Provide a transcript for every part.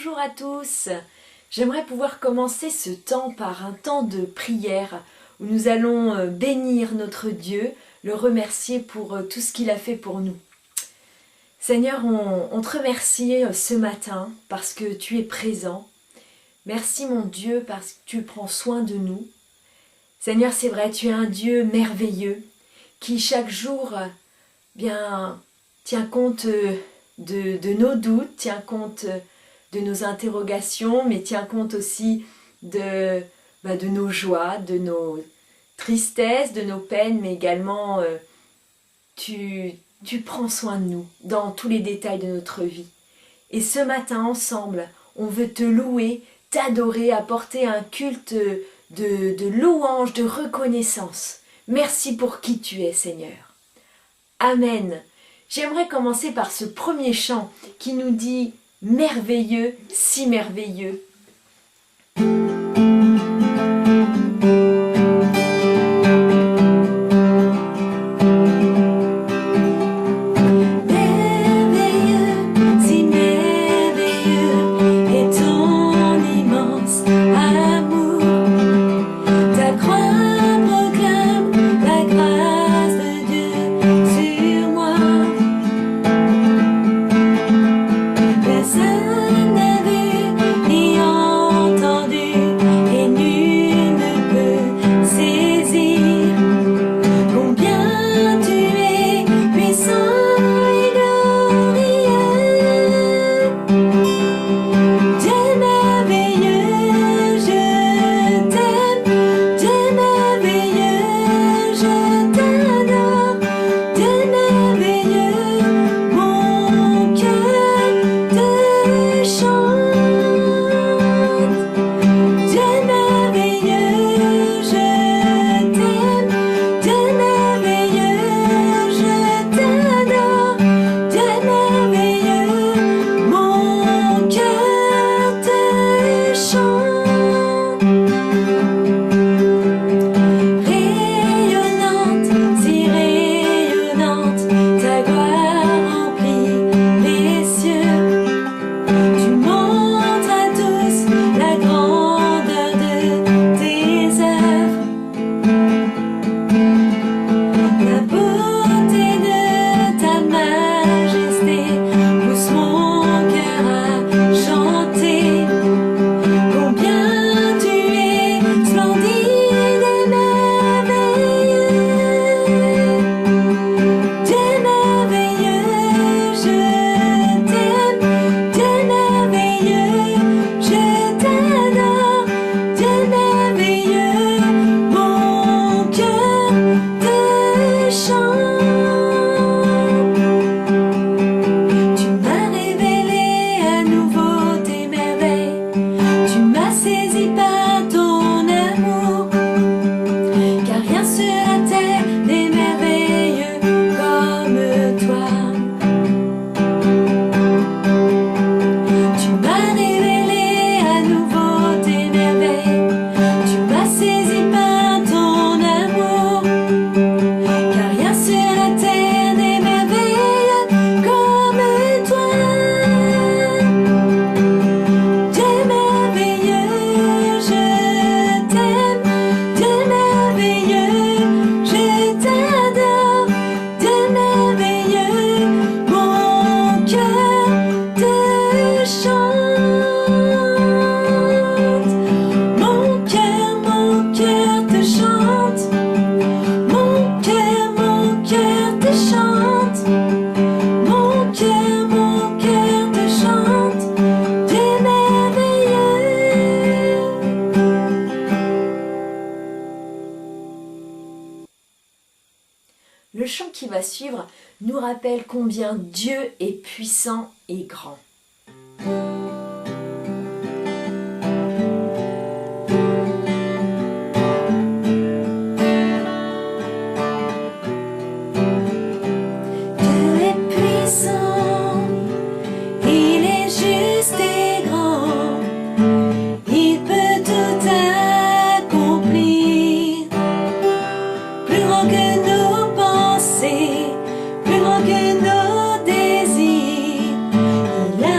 Bonjour à tous. J'aimerais pouvoir commencer ce temps par un temps de prière où nous allons bénir notre Dieu, le remercier pour tout ce qu'il a fait pour nous. Seigneur, on te remercie ce matin parce que tu es présent. Merci mon Dieu parce que tu prends soin de nous. Seigneur, c'est vrai, tu es un Dieu merveilleux qui chaque jour tient compte de nos doutes, tient compte de nos interrogations, mais tient compte aussi de nos joies, de nos tristesses, de nos peines, mais également tu prends soin de nous dans tous les détails de notre vie. Et ce matin, ensemble, on veut te louer, t'adorer, apporter un culte de louange, de reconnaissance. Merci pour qui tu es, Seigneur. Amen. J'aimerais commencer par ce premier chant qui nous dit « Merveilleux, si merveilleux ». Le chant qui va suivre nous rappelle combien Dieu est puissant et grand. Plus grand que nos désirs, il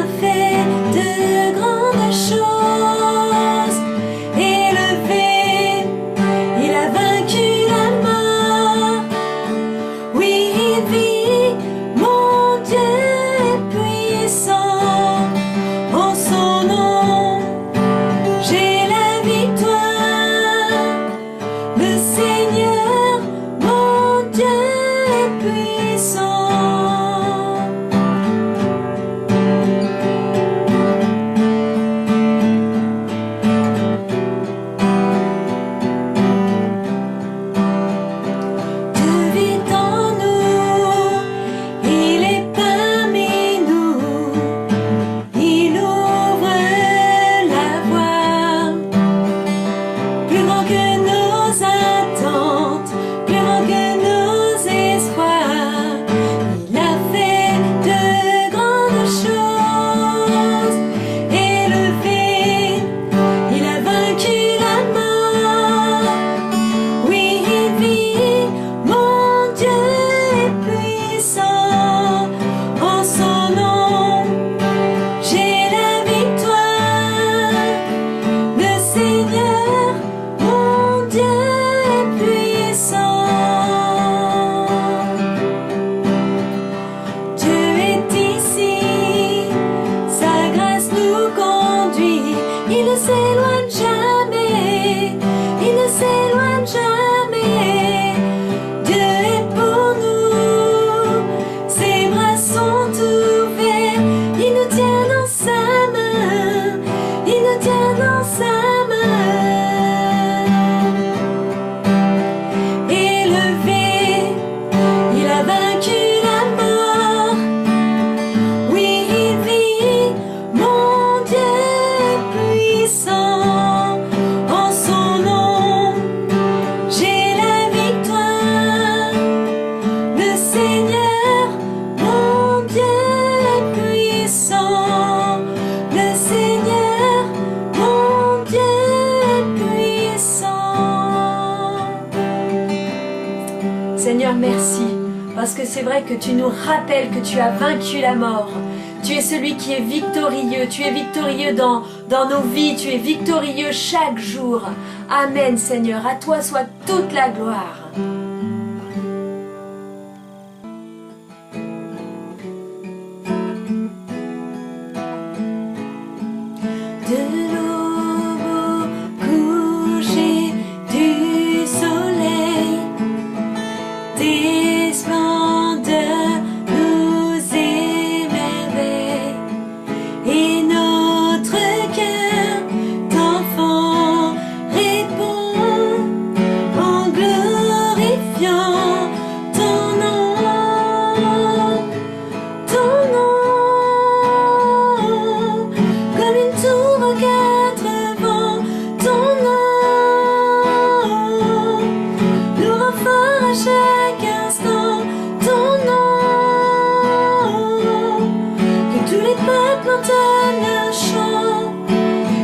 merci. Parce que c'est vrai que tu nous rappelles que tu as vaincu la mort. Tu es celui qui est victorieux. Tu es victorieux dans nos vies. Tu es victorieux chaque jour. Amen, Seigneur. À toi soit toute la gloire. De l'aube au coucher du soleil, tes splendeurs nous émerveillent, et notre cœur d'enfant répond en glorifiant ton nom, comme une tour aux quatre vents, ton nom nous rend fort à chaque instant, ton nom, que tous les peuples entonnent un chant,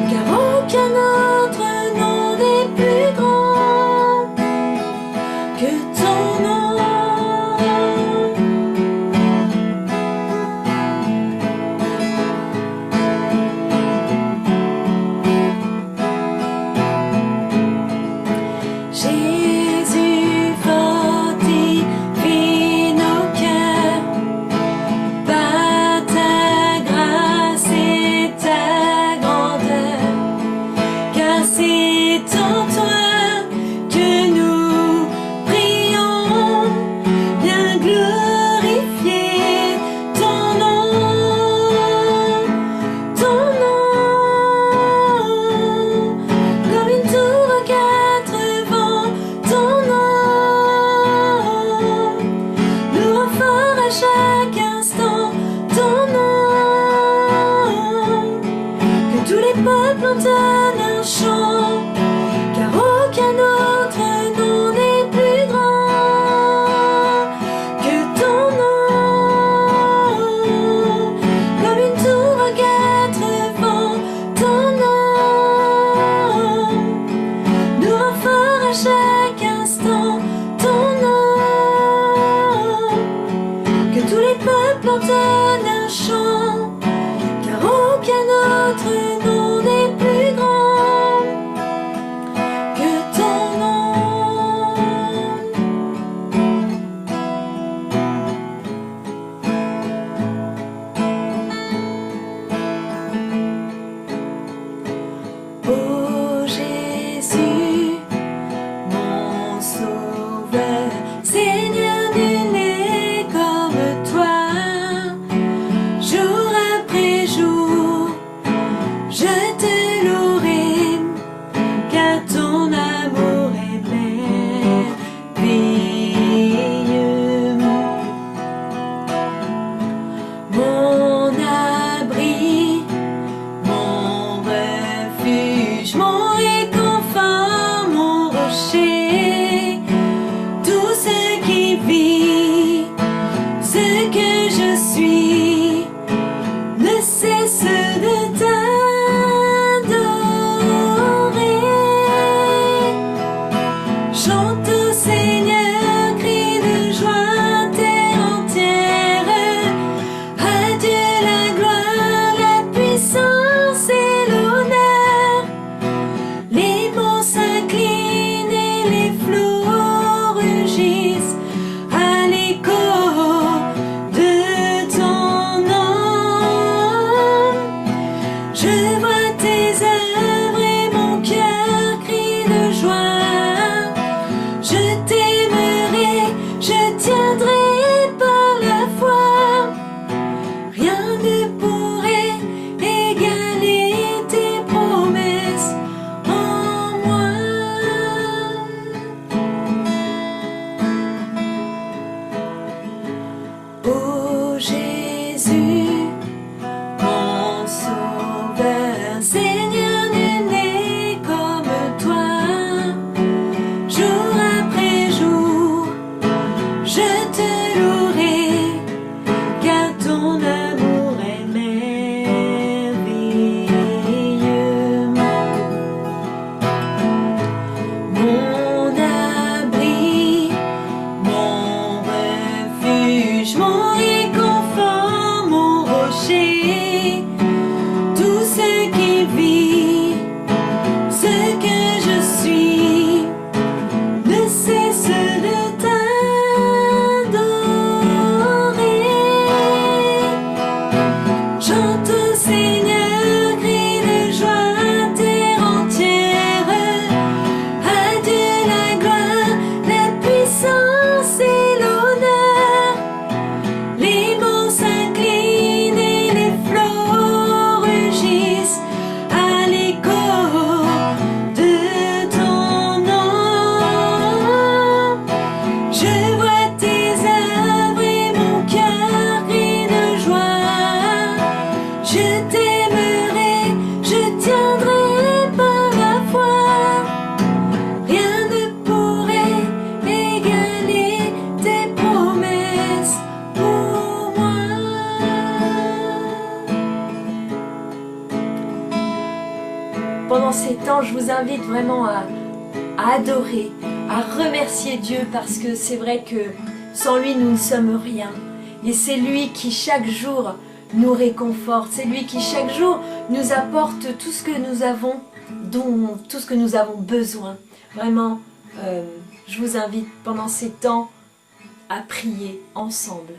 car aucun autre nom n'est plus grand que ton nom. Jésus fortifie nos cœurs par ta grâce et ta grandeur, car c'est en toi que nous prions, bien glorifier ton nom, comme une tour aux quatre vents, ton nom nous rend fort à chaque instant, ton nom, que tous les peuples entonnent un chant, car aucun autre nom n'est plus grand que ton nom, comme une tour aux quatre vents, ton nom nous rend fort à chaque instant, ton nom, que tous les peuples entonnent un chant, car aucun autre nom n'est plus grand que ton nom. Ô Jésus, mon sauveur, Seigneur, nul n'est comme toi. Jour après jour, je te louerai, car ton amour est merveilleux. Mon abri, mon refuge, mon réconfort, mon rocher, tout ce qui vit, ce que je suis, ne cesse de t'adorer. Chante au Seigneur, crie de joie, terre entière. À Dieu la gloire, la puissance et l'honneur. Les monts s'inclinent et les flots maintenant, je vous invite vraiment à adorer, à remercier Dieu parce que c'est vrai que sans lui, nous ne sommes rien. Et c'est lui qui chaque jour nous réconforte, c'est lui qui chaque jour nous apporte tout ce que nous avons, tout ce que nous avons besoin. Vraiment, je vous invite pendant ces temps à prier ensemble.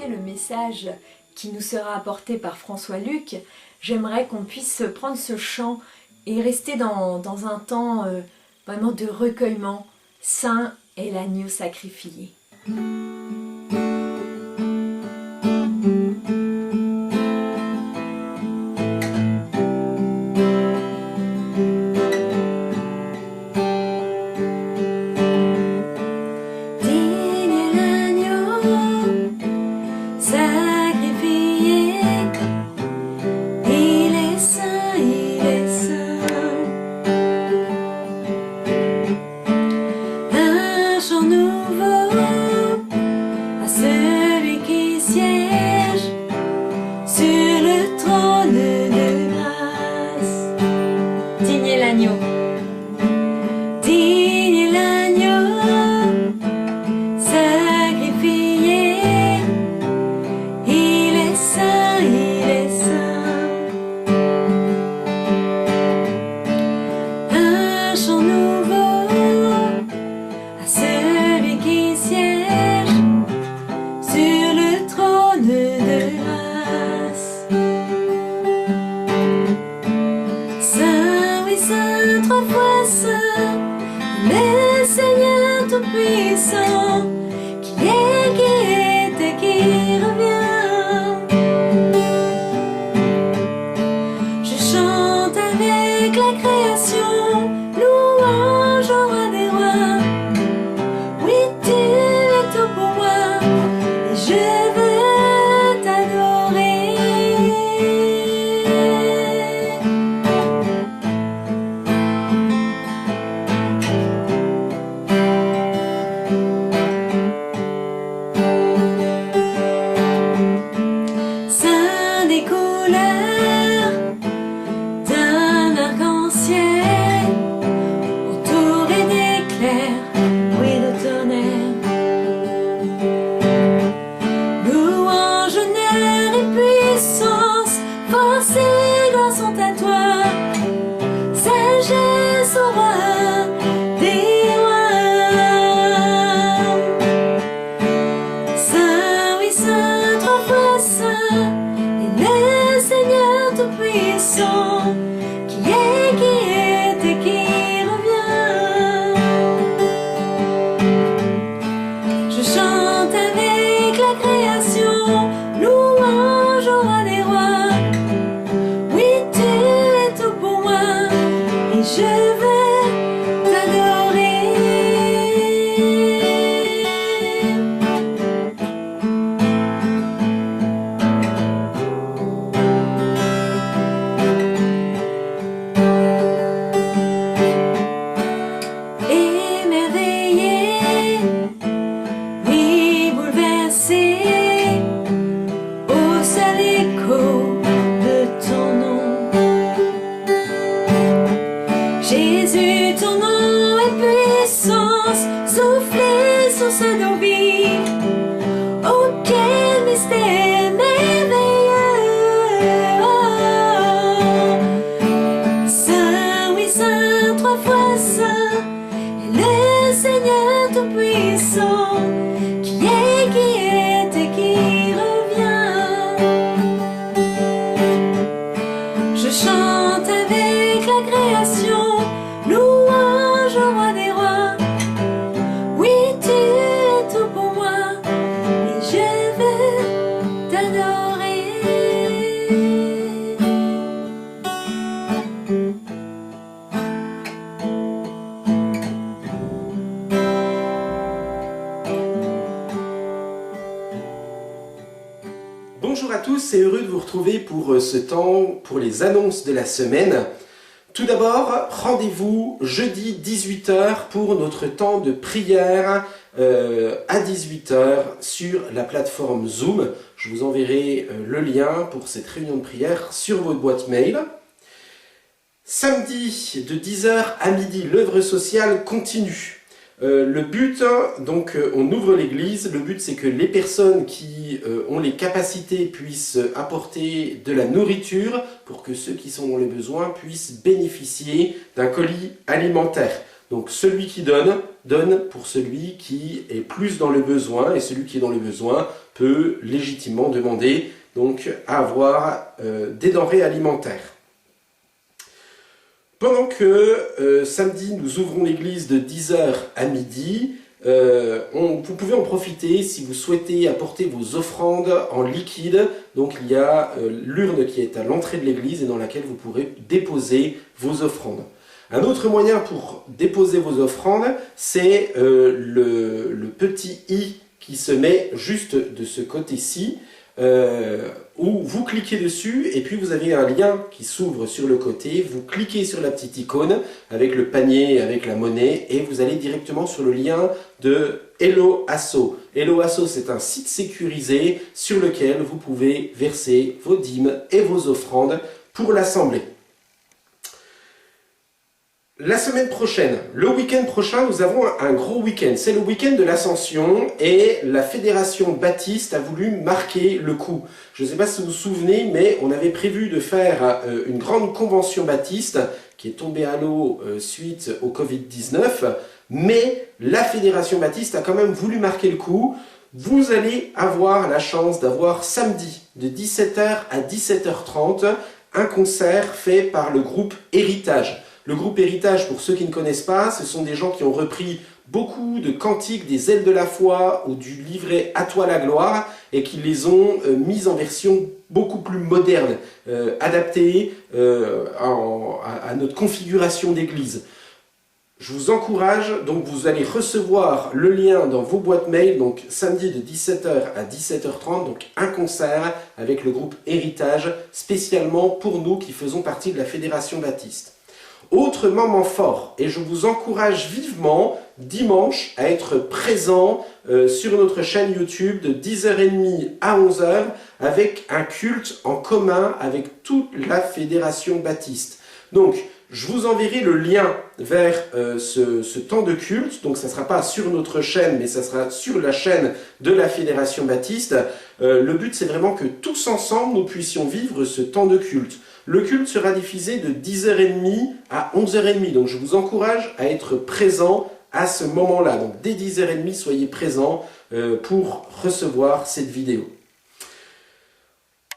Le message qui nous sera apporté par François-Luc, j'aimerais qu'on puisse prendre ce chant et rester dans un temps vraiment de recueillement. Saint est l'agneau sacrifié. Louange, honneur et Tout-Puissant, qui est et qui revient. Je chante avec la création, louange au roi des rois. Oui, tu es tout pour moi, et je veux t'adorer. Émerveillé, oui, bouleversé, au seul écho de ton nom. Jésus, ton nom est puissance, soufflez sur ce nos vies. Oh, quel mystère merveilleux! Saint, oui, Saint, trois fois Saint, est le Seigneur Tout-Puissant, qui est et qui revient. Je chante avec la création, louange au roi des rois. Oui, tu es tout pour moi, et je veux t'adorer. Bonjour à tous et heureux de vous retrouver pour ce temps, pour les annonces de la semaine. Tout d'abord, rendez-vous jeudi 18 h pour notre temps de prière à 18 h sur la plateforme Zoom. Je vous enverrai le lien pour cette réunion de prière sur votre boîte mail. Samedi de 10 h à midi, l'œuvre sociale continue. Le but, donc on ouvre l'église, le but c'est que les personnes qui ont les capacités puissent apporter de la nourriture pour que ceux qui sont dans les besoins puissent bénéficier d'un colis alimentaire. Donc celui qui donne, donne pour celui qui est plus dans le besoin, et celui qui est dans le besoin peut légitimement demander donc à avoir des denrées alimentaires. Pendant que samedi, nous ouvrons l'église de 10 h à midi, vous pouvez en profiter si vous souhaitez apporter vos offrandes en liquide. Donc il y a l'urne qui est à l'entrée de l'église et dans laquelle vous pourrez déposer vos offrandes. Un autre moyen pour déposer vos offrandes, c'est le petit i qui se met juste de ce côté-ci. Où vous cliquez dessus et puis vous avez un lien qui s'ouvre sur le côté, vous cliquez sur la petite icône avec le panier, avec la monnaie et vous allez directement sur le lien de Hello Asso. Hello Asso, c'est un site sécurisé sur lequel vous pouvez verser vos dîmes et vos offrandes pour l'assemblée. La semaine prochaine, le week-end prochain, nous avons un gros week-end. C'est le week-end de l'Ascension et la Fédération Baptiste a voulu marquer le coup. Je ne sais pas si vous vous souvenez, mais on avait prévu de faire une grande convention baptiste qui est tombée à l'eau suite au Covid-19, mais la Fédération Baptiste a quand même voulu marquer le coup. Vous allez avoir la chance d'avoir samedi de 17 h à 17 h 30 un concert fait par le groupe Héritage. Le groupe Héritage, pour ceux qui ne connaissent pas, ce sont des gens qui ont repris beaucoup de cantiques des ailes de la foi ou du livret À toi la gloire et qui les ont mis en version beaucoup plus moderne, adaptée à notre configuration d'église. Je vous encourage, donc vous allez recevoir le lien dans vos boîtes mail, donc samedi de 17 h à 17 h 30, donc un concert avec le groupe Héritage, spécialement pour nous qui faisons partie de la Fédération Baptiste. Autre moment fort, et je vous encourage vivement dimanche à être présent sur notre chaîne YouTube de 10h30 à 11 h avec un culte en commun avec toute la Fédération Baptiste. Donc, je vous enverrai le lien vers ce temps de culte, donc ça ne sera pas sur notre chaîne, mais ça sera sur la chaîne de la Fédération Baptiste. Le but, c'est vraiment que tous ensemble, nous puissions vivre ce temps de culte. Le culte sera diffusé de 10h30 à 11h30, donc je vous encourage à être présent à ce moment-là. Donc dès 10h30, soyez présents pour recevoir cette vidéo.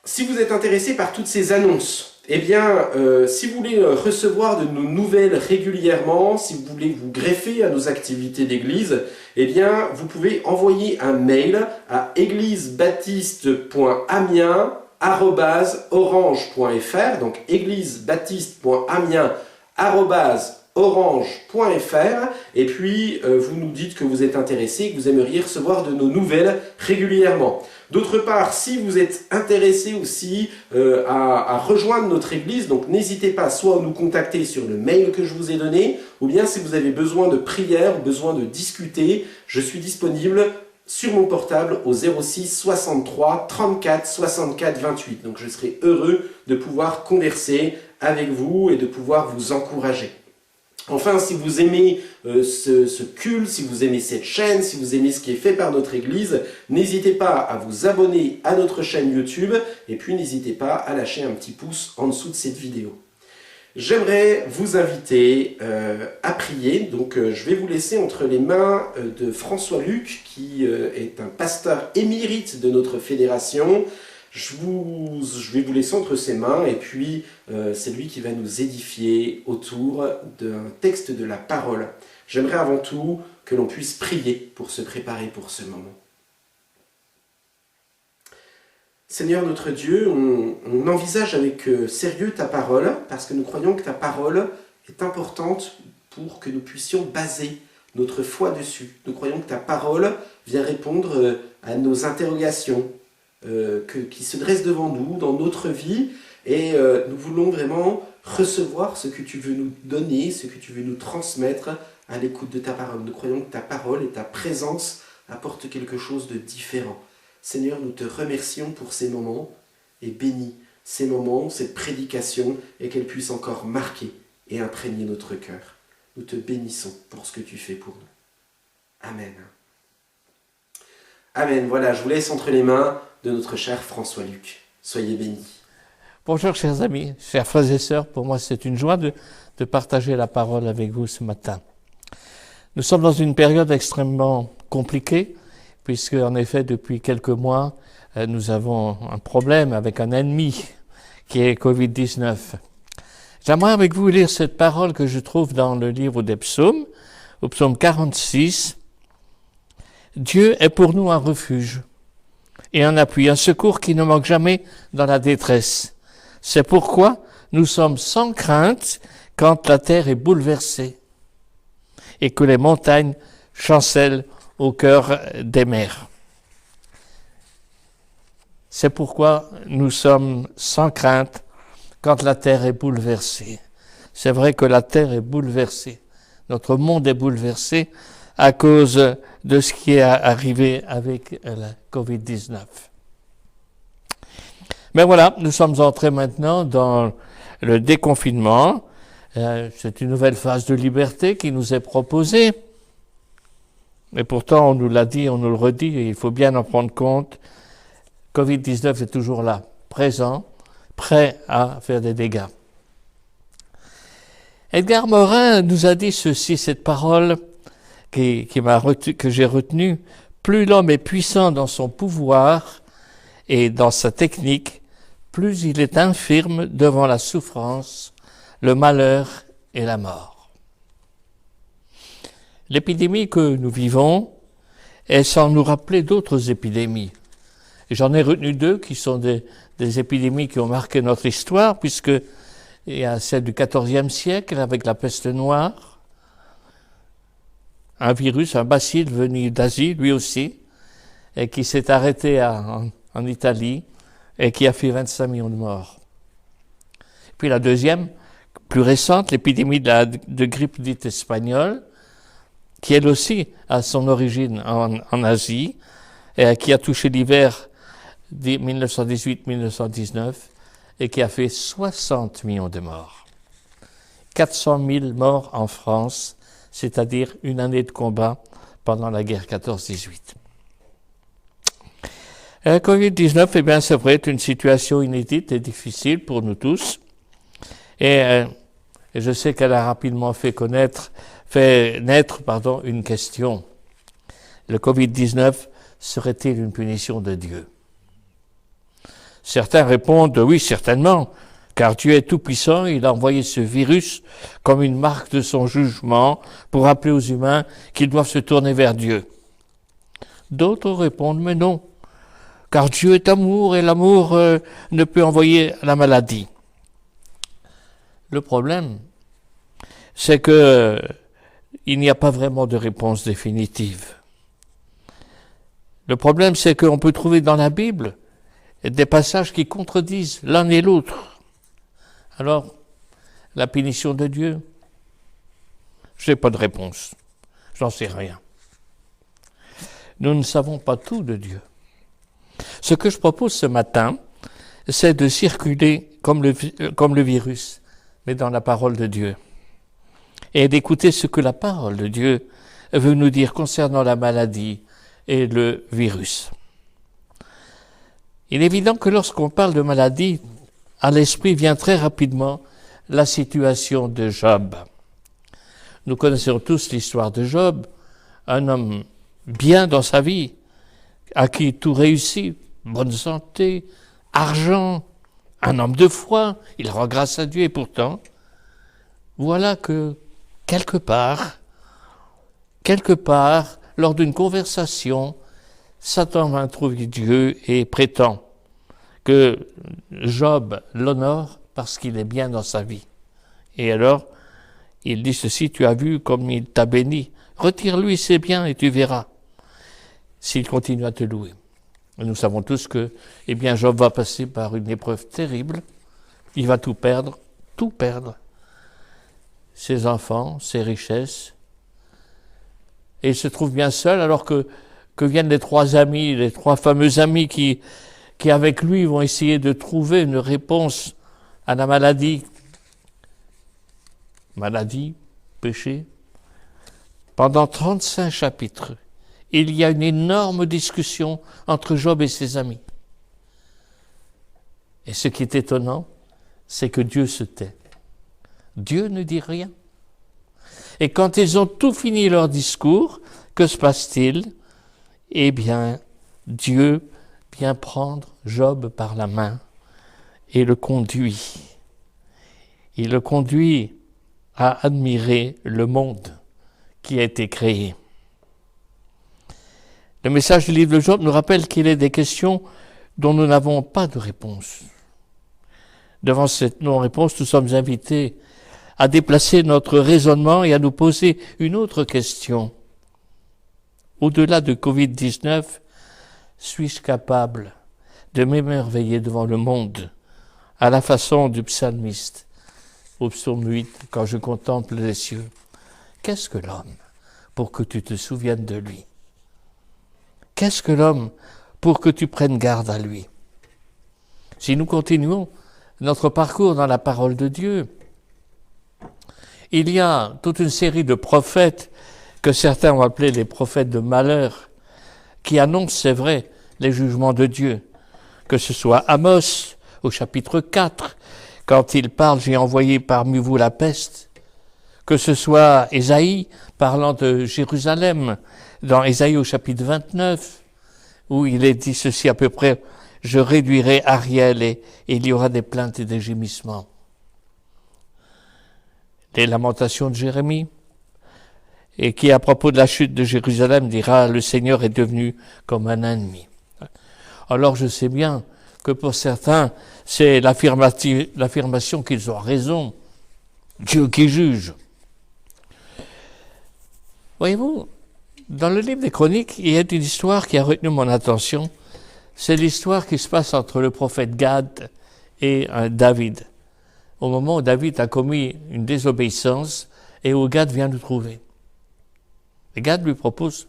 Si vous êtes intéressé par toutes ces annonces Eh bien, si vous voulez recevoir de nos nouvelles régulièrement, si vous voulez vous greffer à nos activités d'église, eh bien, vous pouvez envoyer un mail à église-baptiste.amiens@orange.fr, donc église-baptiste.amiens@orange.fr, et puis vous nous dites que vous êtes intéressé, que vous aimeriez recevoir de nos nouvelles régulièrement. D'autre part, si vous êtes intéressé aussi à rejoindre notre église, donc n'hésitez pas soit à nous contacter sur le mail que je vous ai donné, ou bien si vous avez besoin de prière, besoin de discuter, je suis disponible sur mon portable au 06 63 34 64 28. Donc je serai heureux de pouvoir converser avec vous et de pouvoir vous encourager. Enfin, si vous aimez ce culte, si vous aimez cette chaîne, si vous aimez ce qui est fait par notre Église, n'hésitez pas à vous abonner à notre chaîne YouTube et puis n'hésitez pas à lâcher un petit pouce en dessous de cette vidéo. J'aimerais vous inviter à prier, donc je vais vous laisser entre les mains de François Luc, qui est un pasteur émérite de notre fédération. Je vais vous laisser entre ses mains et puis c'est lui qui va nous édifier autour d'un texte de la parole. J'aimerais avant tout que l'on puisse prier pour se préparer pour ce moment. Seigneur notre Dieu, on envisage avec sérieux ta parole parce que nous croyons que ta parole est importante pour que nous puissions baser notre foi dessus. Nous croyons que ta parole vient répondre à nos interrogations, qui se dresse devant nous, dans notre vie, et nous voulons vraiment recevoir ce que tu veux nous donner, ce que tu veux nous transmettre à l'écoute de ta parole. Nous croyons que ta parole et ta présence apportent quelque chose de différent. Seigneur, nous te remercions pour ces moments, et bénis ces moments, cette prédication, et qu'elle puisse encore marquer et imprégner notre cœur. Nous te bénissons pour ce que tu fais pour nous. Amen. Amen. Voilà, je vous laisse entre les mains de notre cher François Luc. Soyez bénis. Bonjour chers amis, chers frères et sœurs, pour moi c'est une joie de partager la parole avec vous ce matin. Nous sommes dans une période extrêmement compliquée, puisque en effet depuis quelques mois, nous avons un problème avec un ennemi qui est Covid-19. J'aimerais avec vous lire cette parole que je trouve dans le livre des psaumes, au psaume 46. Dieu est pour nous un refuge et un appui, un secours qui ne manque jamais dans la détresse. C'est pourquoi nous sommes sans crainte quand la terre est bouleversée et que les montagnes chancellent au cœur des mers. C'est pourquoi nous sommes sans crainte quand la terre est bouleversée. C'est vrai que la terre est bouleversée. Notre monde est bouleversé à cause de ce qui est arrivé avec la Covid-19. Mais voilà, nous sommes entrés maintenant dans le déconfinement. C'est une nouvelle phase de liberté qui nous est proposée. Mais pourtant, on nous l'a dit, on nous le redit, et il faut bien en prendre compte. Covid-19 est toujours là, présent, prêt à faire des dégâts. Edgar Morin nous a dit ceci, cette parole que j'ai retenue. Plus l'homme est puissant dans son pouvoir et dans sa technique, plus il est infirme devant la souffrance, le malheur et la mort. L'épidémie que nous vivons est sans nous rappeler d'autres épidémies. Et j'en ai retenu deux qui sont des épidémies qui ont marqué notre histoire, puisque il y a celle du XIVe siècle avec la peste noire, un virus, un bacille venu d'Asie, lui aussi, et qui s'est arrêté en Italie et qui a fait 25 millions de morts. Puis la deuxième, plus récente, l'épidémie de grippe dite espagnole, qui elle aussi a son origine en Asie, et qui a touché l'hiver 1918-1919, et qui a fait 60 millions de morts. 400 000 morts en France, c'est-à-dire une année de combat pendant la guerre 14-18. La Covid-19, eh bien, c'est vrai, est une situation inédite et difficile pour nous tous. Et je sais qu'elle a rapidement fait naître une question. Le Covid-19 serait-il une punition de Dieu? Certains répondent oui, certainement, Car Dieu est tout-puissant, il a envoyé ce virus comme une marque de son jugement pour rappeler aux humains qu'ils doivent se tourner vers Dieu. D'autres répondent, mais non, car Dieu est amour et l'amour ne peut envoyer la maladie. Le problème, c'est que il n'y a pas vraiment de réponse définitive. Le problème, c'est qu'on peut trouver dans la Bible des passages qui contredisent l'un et l'autre. Alors, la punition de Dieu, je n'ai pas de réponse. J'en sais rien. Nous ne savons pas tout de Dieu. Ce que je propose ce matin, c'est de circuler comme le virus, mais dans la parole de Dieu. Et d'écouter ce que la parole de Dieu veut nous dire concernant la maladie et le virus. Il est évident que lorsqu'on parle de maladie, à l'esprit vient très rapidement la situation de Job. Nous connaissons tous l'histoire de Job, un homme bien dans sa vie, à qui tout réussit, bonne santé, argent, un homme de foi, il rend grâce à Dieu et pourtant, voilà que quelque part, lors d'une conversation, Satan va trouver Dieu et prétend que Job l'honore parce qu'il est bien dans sa vie. Et alors, il dit ceci, tu as vu comme il t'a béni, retire-lui ses biens et tu verras s'il continue à te louer. Et nous savons tous que, Job va passer par une épreuve terrible, il va tout perdre, ses enfants, ses richesses, et il se trouve bien seul alors que viennent les trois fameux amis qui avec lui vont essayer de trouver une réponse à la maladie. Maladie, péché. Pendant 35 chapitres, il y a une énorme discussion entre Job et ses amis. Et ce qui est étonnant, c'est que Dieu se tait. Dieu ne dit rien. Et quand ils ont tout fini leur discours, que se passe-t-il ? Eh bien, Dieu vient prendre Job par la main et le conduit. Il le conduit à admirer le monde qui a été créé. Le message du livre de Job nous rappelle qu'il est des questions dont nous n'avons pas de réponse. Devant cette non-réponse, nous sommes invités à déplacer notre raisonnement et à nous poser une autre question. Au-delà de Covid-19, suis-je capable de m'émerveiller devant le monde à la façon du psalmiste au psaume 8, quand je contemple les cieux? Qu'est-ce que l'homme pour que tu te souviennes de lui? Qu'est-ce que l'homme pour que tu prennes garde à lui? Si nous continuons notre parcours dans la parole de Dieu, il y a toute une série de prophètes que certains ont appelés les prophètes de malheur, qui annoncent, c'est vrai, les jugements de Dieu. Que ce soit Amos, au chapitre 4, quand il parle « J'ai envoyé parmi vous la peste », que ce soit Ésaïe, parlant de Jérusalem, dans Ésaïe au chapitre 29, où il est dit ceci à peu près « Je réduirai Ariel et il y aura des plaintes et des gémissements ». Les lamentations de Jérémie, et qui, à propos de la chute de Jérusalem, dira « Le Seigneur est devenu comme un ennemi ». Alors je sais bien que pour certains, c'est l'affirmation qu'ils ont raison, Dieu qui juge. Voyez-vous, dans le livre des Chroniques, il y a une histoire qui a retenu mon attention. C'est l'histoire qui se passe entre le prophète Gad et David. Au moment où David a commis une désobéissance et où Gad vient le trouver. Et Gad lui propose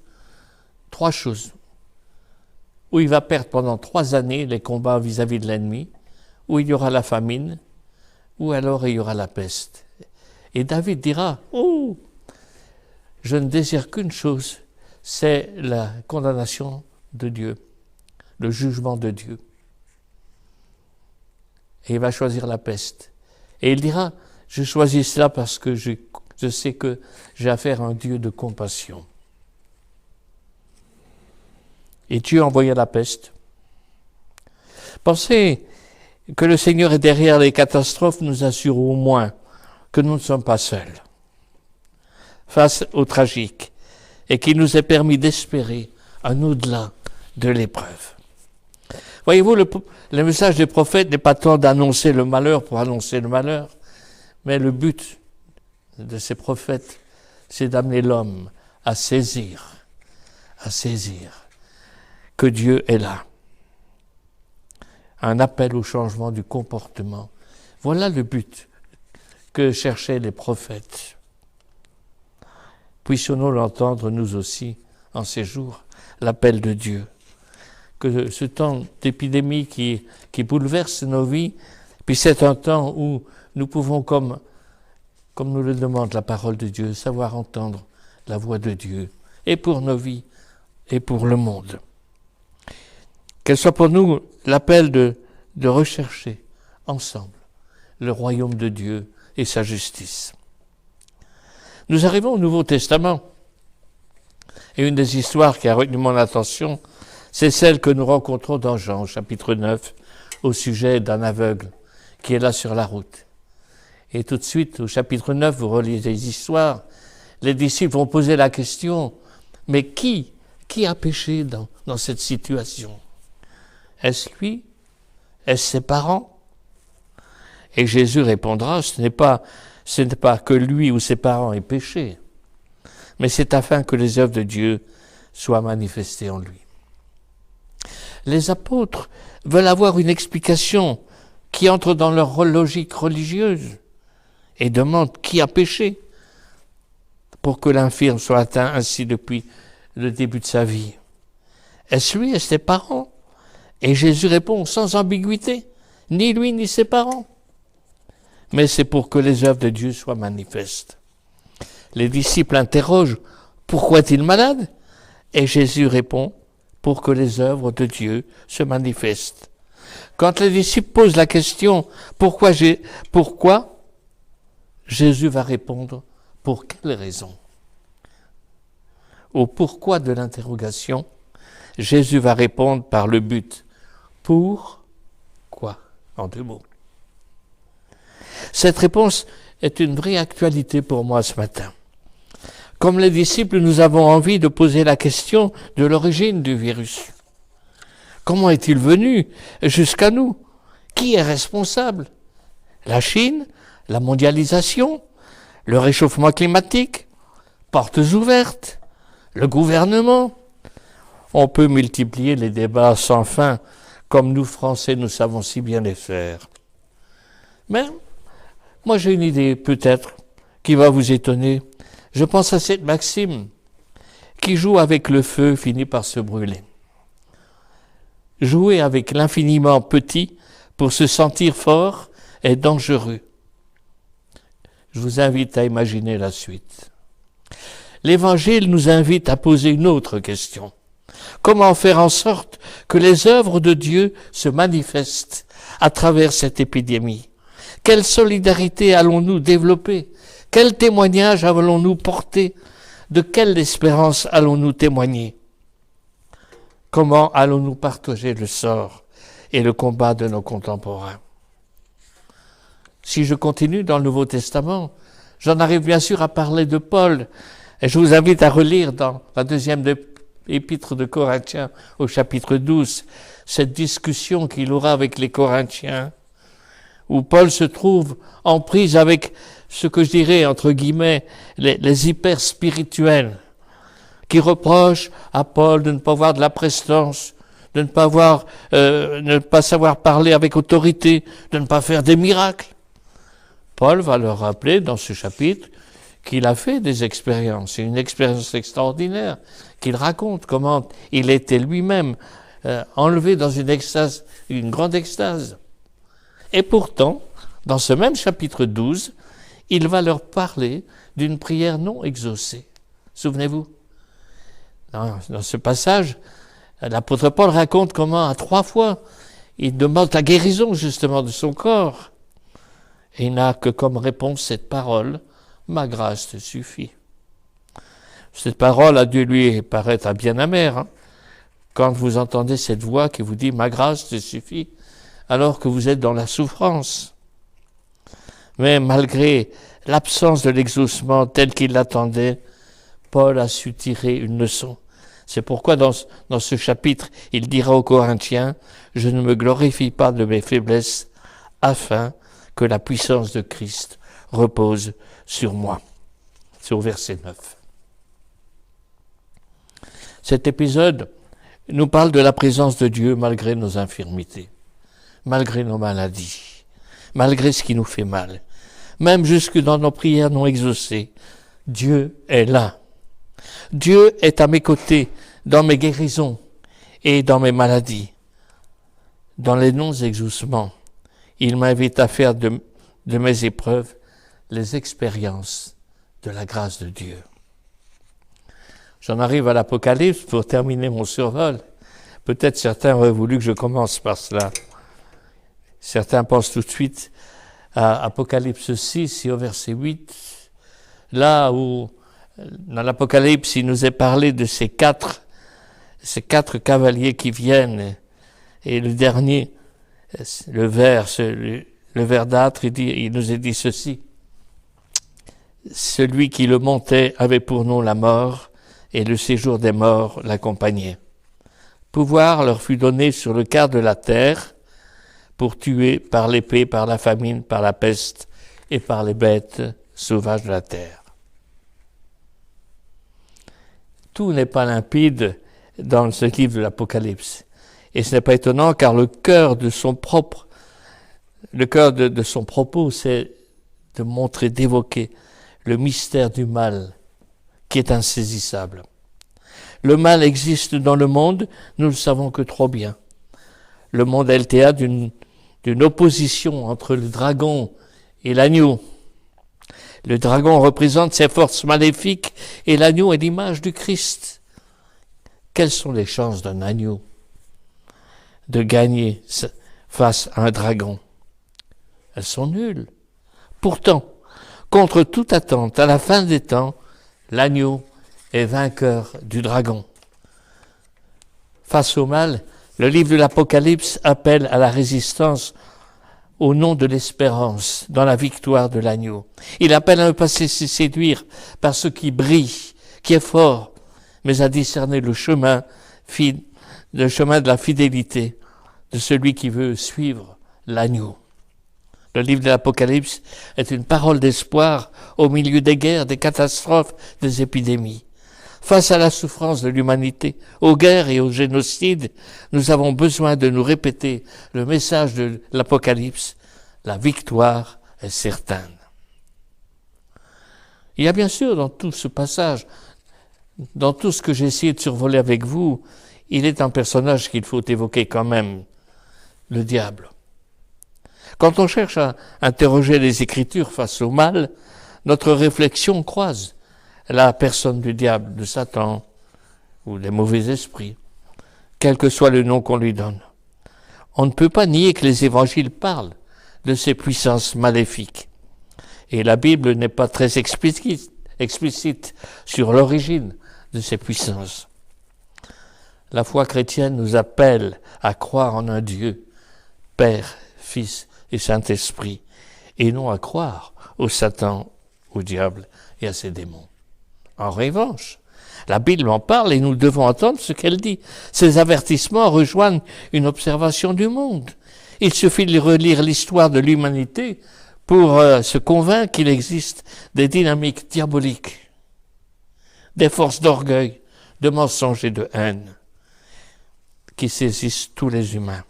3 choses. Où il va perdre pendant 3 années les combats vis-à-vis de l'ennemi, où il y aura la famine, ou alors il y aura la peste. Et David dira, « Oh, je ne désire qu'une chose, c'est la condamnation de Dieu, le jugement de Dieu. » Et il va choisir la peste. Et il dira, « Je choisis cela parce que je sais que j'ai affaire à un Dieu de compassion. » Et Dieu envoya la peste. Pensez Que le Seigneur est derrière les catastrophes nous assure au moins que nous ne sommes pas seuls face au tragique et qu'il nous est permis d'espérer un au-delà de l'épreuve. Voyez-vous, le message des prophètes n'est pas tant d'annoncer le malheur pour annoncer le malheur, mais le but de ces prophètes, c'est d'amener l'homme à saisir que Dieu est là. Un appel au changement du comportement. Voilà le but que cherchaient les prophètes. Puissions-nous l'entendre nous aussi en ces jours, l'appel de Dieu. Que ce temps d'épidémie qui bouleverse nos vies, puis c'est un temps où nous pouvons, comme nous le demande la parole de Dieu, savoir entendre la voix de Dieu, et pour nos vies, et pour le monde. Qu'elle soit pour nous l'appel de rechercher ensemble le royaume de Dieu et sa justice. Nous arrivons au Nouveau Testament, et une des histoires qui a retenu mon attention, c'est celle que nous rencontrons dans Jean, chapitre 9, au sujet d'un aveugle qui est là sur la route. Et tout de suite, au chapitre 9, vous relisez les histoires, les disciples vont poser la question, mais qui a péché dans cette situation? Est-ce lui? Est-ce ses parents? Et Jésus répondra, ce n'est pas que lui ou ses parents aient péché, mais c'est afin que les œuvres de Dieu soient manifestées en lui. Les apôtres veulent avoir une explication qui entre dans leur logique religieuse et demandent qui a péché pour que l'infirme soit atteint ainsi depuis le début de sa vie. Est-ce lui et ses parents? Et Jésus répond sans ambiguïté, ni lui ni ses parents. Mais c'est pour que les œuvres de Dieu soient manifestes. Les disciples interrogent, pourquoi est-il malade? Et Jésus répond, pour que les œuvres de Dieu se manifestent. Quand les disciples posent la question, pourquoi Jésus va répondre, pour quelle raison? Au pourquoi de l'interrogation, Jésus va répondre par le but. Pour quoi? En 2 mots. Cette réponse est une vraie actualité pour moi ce matin. Comme les disciples, nous avons envie de poser la question de l'origine du virus. Comment est-il venu jusqu'à nous? Qui est responsable? La Chine? La mondialisation? Le réchauffement climatique? Portes ouvertes? Le gouvernement? On peut multiplier les débats sans fin, comme nous Français nous savons si bien les faire. Mais moi j'ai une idée peut-être qui va vous étonner. Je pense à cette maxime qui joue avec le feu finit par se brûler. Jouer avec l'infiniment petit pour se sentir fort est dangereux. Je vous invite à imaginer la suite. L'Évangile nous invite à poser une autre question. Comment faire en sorte que les œuvres de Dieu se manifestent à travers cette épidémie? Quelle solidarité allons-nous développer? Quel témoignage allons-nous porter? De quelle espérance allons-nous témoigner? Comment allons-nous partager le sort et le combat de nos contemporains? Si je continue dans le Nouveau Testament, j'en arrive bien sûr à parler de Paul, et je vous invite à relire dans la 2e épître de Corinthiens au chapitre 12, cette discussion qu'il aura avec les Corinthiens, où Paul se trouve en prise avec ce que je dirais, entre guillemets, les hyper spirituels, qui reprochent à Paul de ne pas avoir de la prestance, de ne pas savoir parler avec autorité, de ne pas faire des miracles. Paul va leur rappeler dans ce chapitre qu'il a fait des expériences, une expérience extraordinaire, qu'il raconte comment il était lui-même enlevé dans une extase, une grande extase. Et pourtant, dans ce même chapitre 12, il va leur parler d'une prière non exaucée. Souvenez-vous, dans ce passage, l'apôtre Paul raconte comment à 3 fois, il demande la guérison justement de son corps. Et il n'a que comme réponse cette parole, « Ma grâce te suffit ». Cette parole a dû lui paraître bien amère. Quand vous entendez cette voix qui vous dit « Ma grâce te suffit », alors que vous êtes dans la souffrance. Mais malgré l'absence de l'exaucement tel qu'il l'attendait, Paul a su tirer une leçon. C'est pourquoi dans ce chapitre, il dira aux Corinthiens, « Je ne me glorifie pas de mes faiblesses, afin que la puissance de Christ repose sur moi. » C'est au verset 9. Cet épisode nous parle de la présence de Dieu malgré nos infirmités, malgré nos maladies, malgré ce qui nous fait mal. Même jusque dans nos prières non exaucées, Dieu est là. Dieu est à mes côtés dans mes guérisons et dans mes maladies. Dans les non-exaucements, il m'invite à faire de mes épreuves les expériences de la grâce de Dieu. J'en arrive à l'Apocalypse pour terminer mon survol. Peut-être certains auraient voulu que je commence par cela. Certains pensent tout de suite à Apocalypse 6 et au verset 8, là où dans l'Apocalypse il nous est parlé de ces quatre cavaliers qui viennent, et le dernier, le verdâtre, il nous est dit ceci: celui qui le montait avait pour nom la mort, et le séjour des morts l'accompagnait. Pouvoir leur fut donné sur le quart de la terre pour tuer par l'épée, par la famine, par la peste et par les bêtes sauvages de la terre. Tout n'est pas limpide dans ce livre de l'Apocalypse. Et ce n'est pas étonnant, car le cœur de son propos, c'est de montrer, d'évoquer le mystère du mal qui est insaisissable. Le mal existe dans le monde, nous le savons que trop bien. Le monde est le théâtre d'une opposition entre le dragon et l'agneau. Le dragon représente ses forces maléfiques et l'agneau est l'image du Christ. Quelles sont les chances d'un agneau de gagner face à un dragon? Elles sont nulles. Pourtant, contre toute attente, à la fin des temps, l'agneau est vainqueur du dragon. Face au mal, le livre de l'Apocalypse appelle à la résistance au nom de l'espérance, dans la victoire de l'agneau. Il appelle à ne pas se laisser séduire par ce qui brille, qui est fort, mais à discerner le chemin de la fidélité de celui qui veut suivre l'agneau. Le livre de l'Apocalypse est une parole d'espoir au milieu des guerres, des catastrophes, des épidémies. Face à la souffrance de l'humanité, aux guerres et aux génocides, nous avons besoin de nous répéter le message de l'Apocalypse. La victoire est certaine. Il y a bien sûr dans tout ce passage, dans tout ce que j'ai essayé de survoler avec vous, il est un personnage qu'il faut évoquer quand même, le diable. Quand on cherche à interroger les Écritures face au mal, notre réflexion croise la personne du diable, de Satan, ou des mauvais esprits, quel que soit le nom qu'on lui donne. On ne peut pas nier que les évangiles parlent de ces puissances maléfiques. Et la Bible n'est pas très explicite sur l'origine de ces puissances. La foi chrétienne nous appelle à croire en un Dieu, Père, Fils et Saint-Esprit, et non à croire au Satan, au diable et à ses démons. En revanche, la Bible en parle et nous devons entendre ce qu'elle dit. Ces avertissements rejoignent une observation du monde. Il suffit de relire l'histoire de l'humanité pour se convaincre qu'il existe des dynamiques diaboliques, des forces d'orgueil, de mensonge et de haine qui saisissent tous les humains.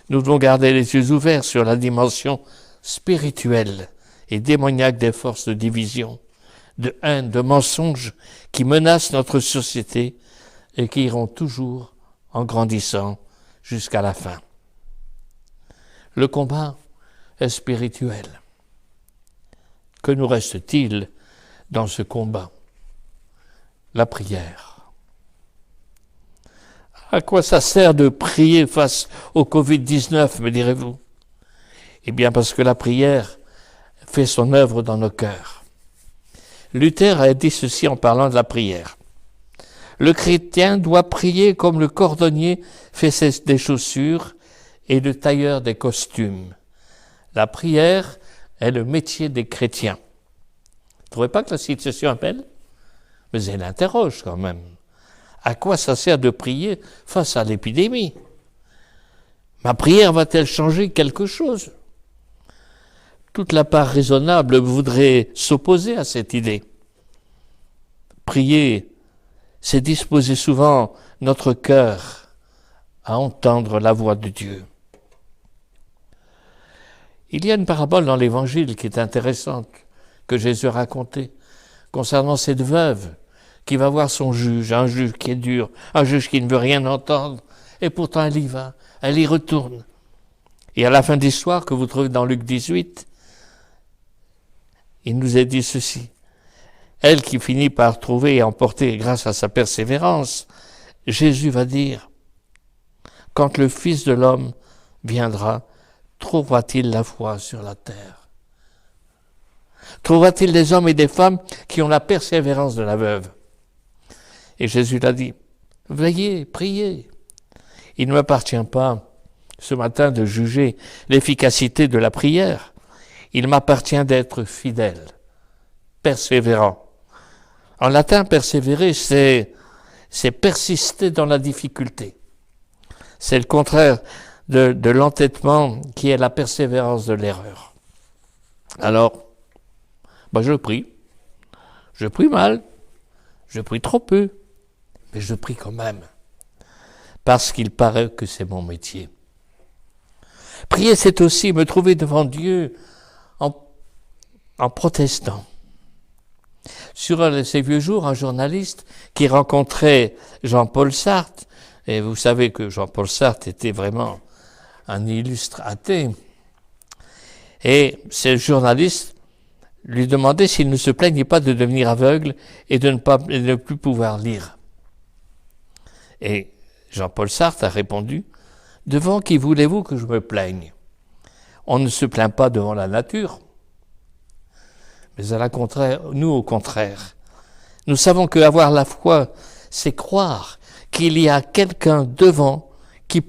Nous devons garder les yeux ouverts sur la dimension spirituelle et démoniaque des forces de division, de haine, de mensonges qui menacent notre société et qui iront toujours en grandissant jusqu'à la fin. Le combat est spirituel. Que nous reste-t-il dans ce combat? La prière. À quoi ça sert de prier face au Covid-19, me direz-vous? Eh bien parce que la prière fait son œuvre dans nos cœurs. Luther a dit ceci en parlant de la prière. Le chrétien doit prier comme le cordonnier fait des chaussures et le tailleur des costumes. La prière est le métier des chrétiens. Vous ne trouvez pas que la citation est belle? Mais elle interroge quand même. À quoi ça sert de prier face à l'épidémie? Ma prière va-t-elle changer quelque chose? Toute la part raisonnable voudrait s'opposer à cette idée. Prier, c'est disposer souvent notre cœur à entendre la voix de Dieu. Il y a une parabole dans l'Évangile qui est intéressante, que Jésus a racontée, concernant cette veuve qui va voir son juge, un juge qui est dur, un juge qui ne veut rien entendre, et pourtant elle y va, elle y retourne. Et à la fin de l'histoire, que vous trouvez dans Luc 18, il nous est dit ceci. Elle qui finit par trouver et emporter grâce à sa persévérance, Jésus va dire, quand le Fils de l'homme viendra, trouvera-t-il la foi sur la terre? Trouvera-t-il des hommes et des femmes qui ont la persévérance de la veuve? Et Jésus l'a dit, veillez, priez. Il ne m'appartient pas ce matin de juger l'efficacité de la prière. Il m'appartient d'être fidèle, persévérant. En latin, persévérer, c'est persister dans la difficulté. C'est le contraire de l'entêtement qui est la persévérance de l'erreur. Alors, je prie. Je prie mal. Je prie trop peu. Mais je prie quand même. Parce qu'il paraît que c'est mon métier. Prier, c'est aussi me trouver devant Dieu en protestant. Sur ces vieux jours, un journaliste qui rencontrait Jean-Paul Sartre, et vous savez que Jean-Paul Sartre était vraiment un illustre athée, et ce journaliste lui demandait s'il ne se plaignait pas de devenir aveugle et de ne plus pouvoir lire. Et Jean-Paul Sartre a répondu, « Devant qui voulez-vous que je me plaigne? On ne se plaint pas devant la nature. » Mais nous, au contraire, nous savons qu'avoir la foi, c'est croire qu'il y a quelqu'un devant qui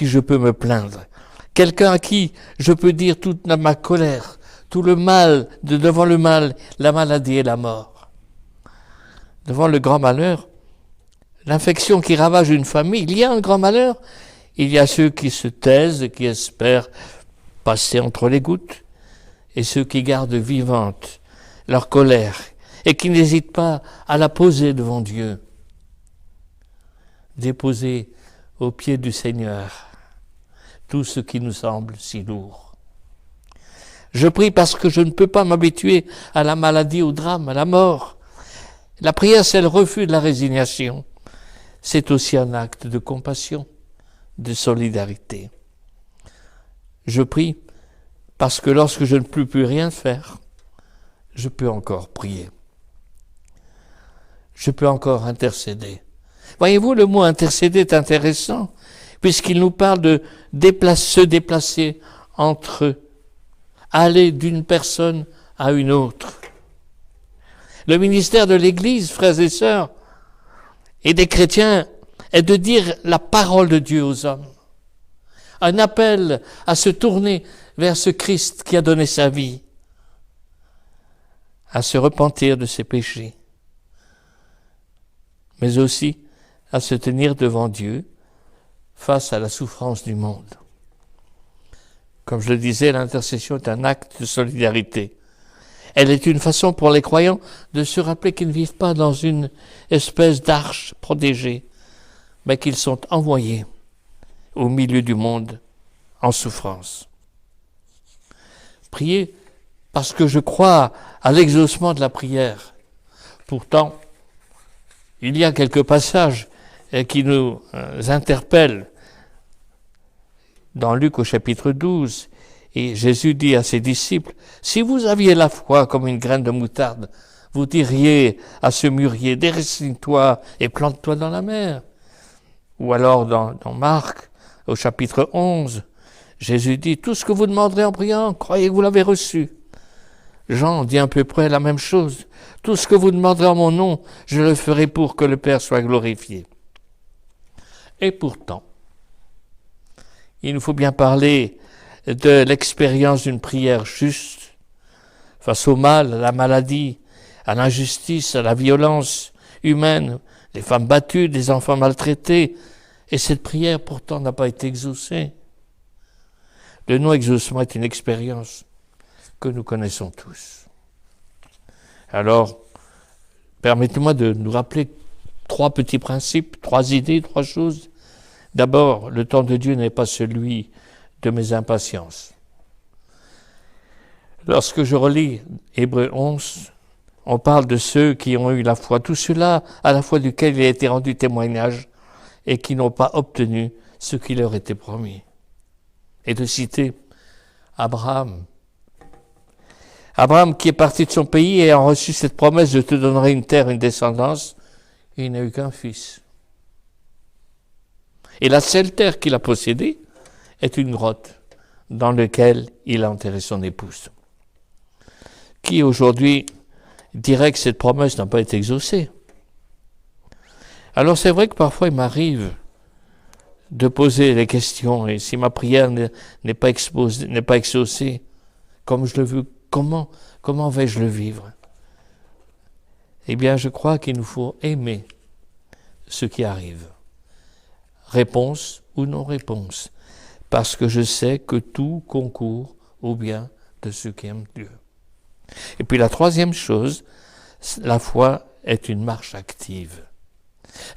je peux me plaindre. Quelqu'un à qui je peux dire toute ma colère, tout le mal, devant le mal, la maladie et la mort. Devant le grand malheur, l'infection qui ravage une famille, il y a un grand malheur. Il y a ceux qui se taisent et qui espèrent passer entre les gouttes, et ceux qui gardent vivante leur colère et qui n'hésitent pas à la poser devant Dieu. Déposer aux pieds du Seigneur tout ce qui nous semble si lourd. Je prie parce que je ne peux pas m'habituer à la maladie, au drame, à la mort. La prière, c'est le refus de la résignation. C'est aussi un acte de compassion, de solidarité. Je prie parce que lorsque je ne peux plus rien faire, je peux encore prier. Je peux encore intercéder. Voyez-vous, le mot intercéder est intéressant, puisqu'il nous parle de se déplacer entre eux, aller d'une personne à une autre. Le ministère de l'Église, frères et sœurs, et des chrétiens, est de dire la parole de Dieu aux hommes. Un appel à se tourner vers ce Christ qui a donné sa vie, à se repentir de ses péchés, mais aussi à se tenir devant Dieu face à la souffrance du monde. Comme je le disais, l'intercession est un acte de solidarité. Elle est une façon pour les croyants de se rappeler qu'ils ne vivent pas dans une espèce d'arche protégée, mais qu'ils sont envoyés au milieu du monde en souffrance. Prier parce que je crois à l'exaucement de la prière. Pourtant, il y a quelques passages qui nous interpellent. Dans Luc au chapitre 12, et Jésus dit à ses disciples, « Si vous aviez la foi comme une graine de moutarde, vous diriez à ce mûrier, déracine-toi et plante-toi dans la mer. » Ou alors dans Marc, au chapitre 11, Jésus dit, « Tout ce que vous demanderez en priant, croyez que vous l'avez reçu. » Jean dit à peu près la même chose. « Tout ce que vous demanderez en mon nom, je le ferai pour que le Père soit glorifié. » Et pourtant, il nous faut bien parler de l'expérience d'une prière juste face au mal, à la maladie, à l'injustice, à la violence humaine, les femmes battues, les enfants maltraités. Et cette prière pourtant n'a pas été exaucée. Le non-exaucement est une expérience que nous connaissons tous. Alors, permettez-moi de nous rappeler 3 petits principes, 3 idées, 3 choses. D'abord, le temps de Dieu n'est pas celui de mes impatiences. Lorsque je relis Hébreux 11, on parle de ceux qui ont eu la foi, tout cela à la foi duquel il a été rendu témoignage et qui n'ont pas obtenu ce qui leur était promis. Et de citer Abraham. Abraham qui est parti de son pays et a reçu cette promesse: je te donnerai une terre, une descendance. Il n'a eu qu'un fils. Et la seule terre qu'il a possédée est une grotte dans laquelle il a enterré son épouse. Qui aujourd'hui dirait que cette promesse n'a pas été exaucée? Alors c'est vrai que parfois il m'arrive de poser les questions, et si ma prière n'est pas exaucée comme je le veux, comment vais-je le vivre? Eh bien, je crois qu'il nous faut aimer ce qui arrive. Réponse ou non-réponse, parce que je sais que tout concourt au bien de ceux qui aiment Dieu. Et puis la troisième chose, la foi est une marche active.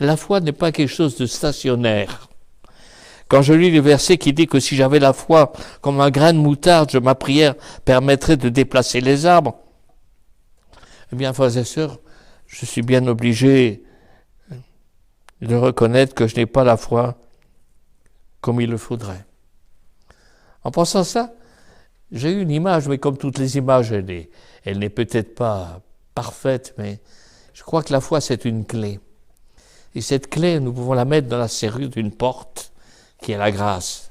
La foi n'est pas quelque chose de stationnaire. Quand je lis le verset qui dit que si j'avais la foi comme un grain de moutarde, ma prière permettrait de déplacer les arbres, eh bien, frères et sœurs, je suis bien obligé de reconnaître que je n'ai pas la foi comme il le faudrait. En pensant ça, j'ai eu une image, mais comme toutes les images, elle n'est peut-être pas parfaite, mais je crois que la foi, c'est une clé. Et cette clé, nous pouvons la mettre dans la serrure d'une porte, qui est la grâce.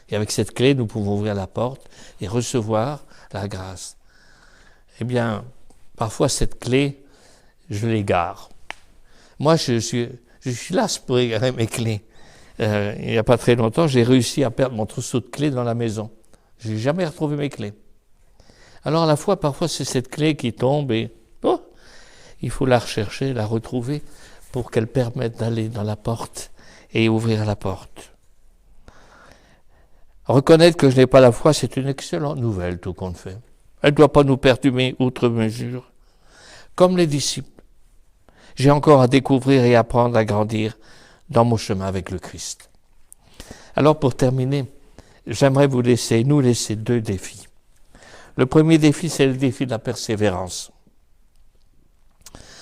Et avec cette clé, nous pouvons ouvrir la porte et recevoir la grâce. Eh bien, parfois, cette clé, je l'égare. Moi, je suis las pour égarer mes clés. Il n'y a pas très longtemps, j'ai réussi à perdre mon trousseau de clés dans la maison. Je n'ai jamais retrouvé mes clés. Alors, à la fois, parfois, c'est cette clé qui tombe et il faut la rechercher, la retrouver pour qu'elle permette d'aller dans la porte et ouvrir la porte. Reconnaître que je n'ai pas la foi, c'est une excellente nouvelle, tout compte fait. Elle ne doit pas nous perturber outre mesure. Comme les disciples, j'ai encore à découvrir et apprendre à grandir dans mon chemin avec le Christ. Alors pour terminer, j'aimerais nous laisser 2 défis. Le premier défi, c'est le défi de la persévérance.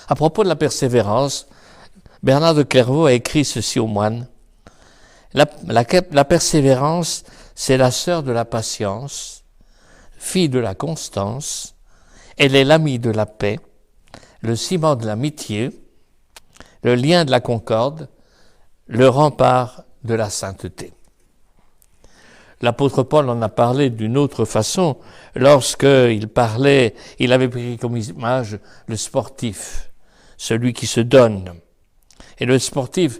À propos de la persévérance, Bernard de Clairvaux a écrit ceci aux moines. La persévérance, c'est la sœur de la patience, fille de la constance, elle est l'amie de la paix, le ciment de l'amitié, le lien de la concorde, le rempart de la sainteté. L'apôtre Paul en a parlé d'une autre façon lorsqu'il parlait, il avait pris comme image le sportif, celui qui se donne. Et le sportif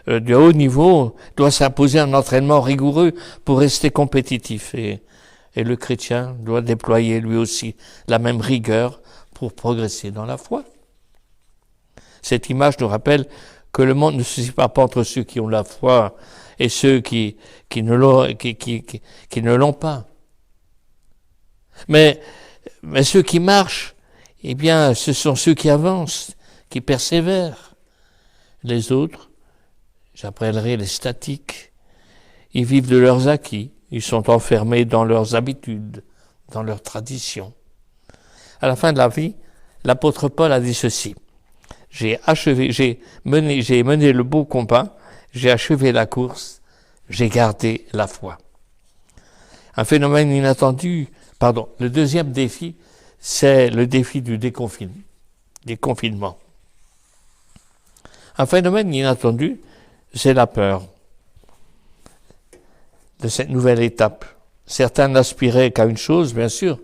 de haut niveau doit s'imposer un entraînement rigoureux pour rester compétitif. Et le chrétien doit déployer lui aussi la même rigueur pour progresser dans la foi. Cette image nous rappelle que le monde ne se sépare pas entre ceux qui ont la foi et ceux qui ne l'ont pas. Mais ceux qui marchent, eh bien, ce sont ceux qui avancent, qui persévèrent. Les autres, j'appellerai les statiques, ils vivent de leurs acquis, ils sont enfermés dans leurs habitudes, dans leurs traditions. À la fin de la vie, l'apôtre Paul a dit ceci: j'ai mené le beau combat, j'ai achevé la course, j'ai gardé la foi. Un phénomène inattendu, le deuxième défi, c'est le défi du déconfinement. Un phénomène inattendu, c'est la peur de cette nouvelle étape. Certains n'aspiraient qu'à une chose, bien sûr,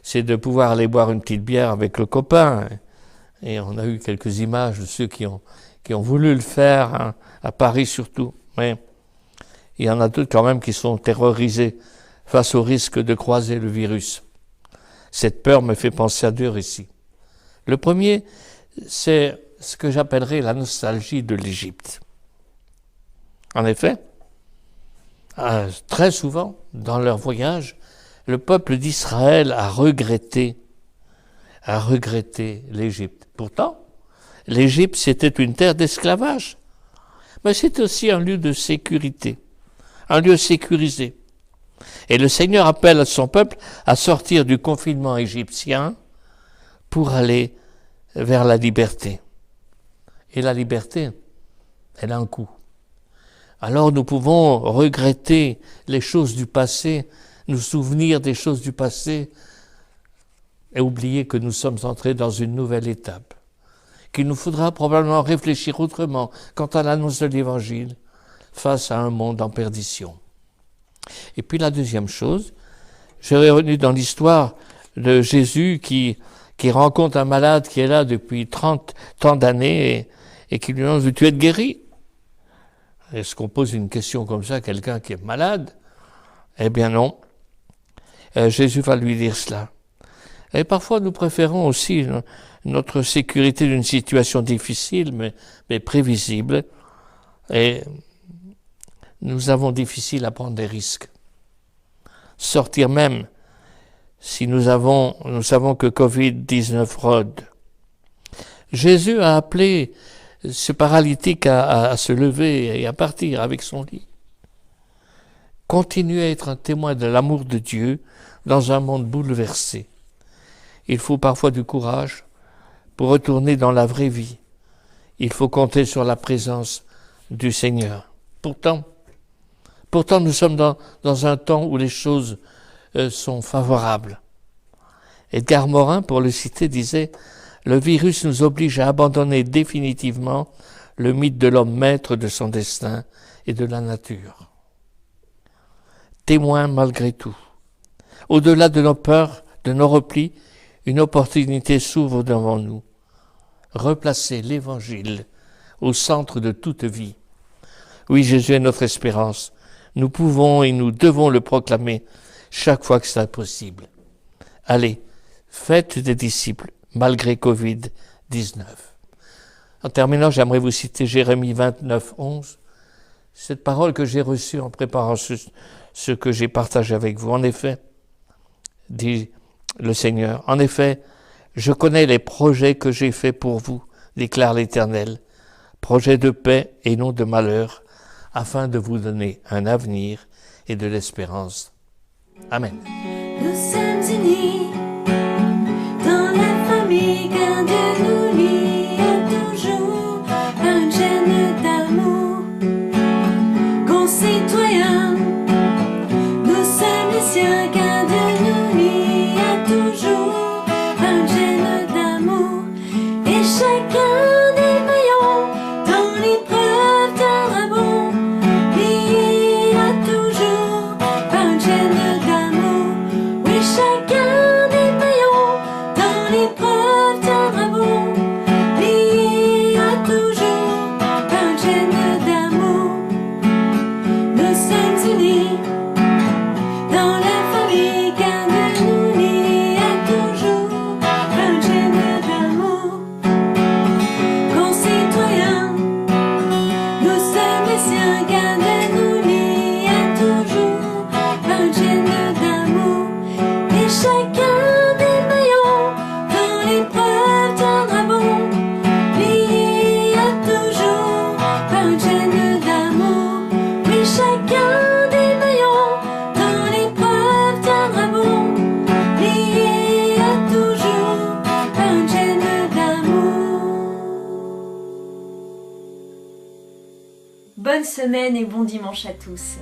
c'est de pouvoir aller boire une petite bière avec le copain. Et on a eu quelques images de ceux qui ont voulu le faire, à Paris surtout. Mais il y en a d'autres quand même qui sont terrorisés face au risque de croiser le virus. Cette peur me fait penser à deux récits. Le premier, c'est ce que j'appellerais la nostalgie de l'Égypte. En effet, très souvent, dans leur voyage, le peuple d'Israël a regretté l'Égypte. Pourtant, l'Égypte, c'était une terre d'esclavage. Mais c'est aussi un lieu de sécurité, un lieu sécurisé. Et le Seigneur appelle son peuple à sortir du confinement égyptien pour aller vers la liberté. Et la liberté, elle a un coût. Alors nous pouvons regretter les choses du passé, nous souvenir des choses du passé et oublier que nous sommes entrés dans une nouvelle étape, qu'il nous faudra probablement réfléchir autrement quant à l'annonce de l'Évangile face à un monde en perdition. Et puis la deuxième chose, je suis revenu dans l'histoire de Jésus qui rencontre un malade qui est là depuis 30 d'années et qui lui demande « Veux-tu être guéri ?» Est-ce qu'on pose une question comme ça à quelqu'un qui est malade? Eh bien non. Jésus va lui dire cela. Et parfois nous préférons aussi notre sécurité d'une situation difficile mais prévisible. Et nous avons difficile à prendre des risques. Sortir même si nous savons que Covid-19 rôde. Jésus a appelé ce paralytique à se lever et à partir avec son lit. Continuez à être un témoin de l'amour de Dieu dans un monde bouleversé. Il faut parfois du courage pour retourner dans la vraie vie. Il faut compter sur la présence du Seigneur. Pourtant, nous sommes dans un temps où les choses sont favorables. Edgar Morin, pour le citer, disait « Le virus nous oblige à abandonner définitivement le mythe de l'homme maître de son destin et de la nature. » Témoin malgré tout. Au-delà de nos peurs, de nos replis, une opportunité s'ouvre devant nous. Replacer l'Évangile au centre de toute vie. Oui, Jésus est notre espérance. Nous pouvons et nous devons le proclamer chaque fois que c'est possible. Allez, faites des disciples malgré Covid-19. En terminant, j'aimerais vous citer Jérémie 29, 11. Cette parole que j'ai reçue en préparant ce que j'ai partagé avec vous. En effet, dit le Seigneur, en effet, je connais les projets que j'ai faits pour vous, déclare l'Éternel, projets de paix et non de malheur, afin de vous donner un avenir et de l'espérance. Amen. Nous sommes unis dans la famille, car Dieu nous lie à toujours un gène d'amour. Concitoyens, nous sommes les siens, car Dieu nous lie à toujours un gène d'amour. Et chacun des maillons dans l'épreuve d'un bon, lié à toujours un gène d'amour. Oui, chacun des maillons dans l'épreuve d'un bon, lié à toujours un gène d'amour. Nous sommes unis dans la famille, car Dieu nous lie à toujours un gène d'amour. Concitoyens, nous sommes les siens, car Dieu nous lie à toujours un gène d'amour. Et chacun des maillons dans l'épreuve d'un bon, lié à toujours un gène d'amour. Oui, chacun des maillons dans l'épreuve d'un bon, lié à toujours un gène d'amour. Bonne semaine et bon dimanche à tous.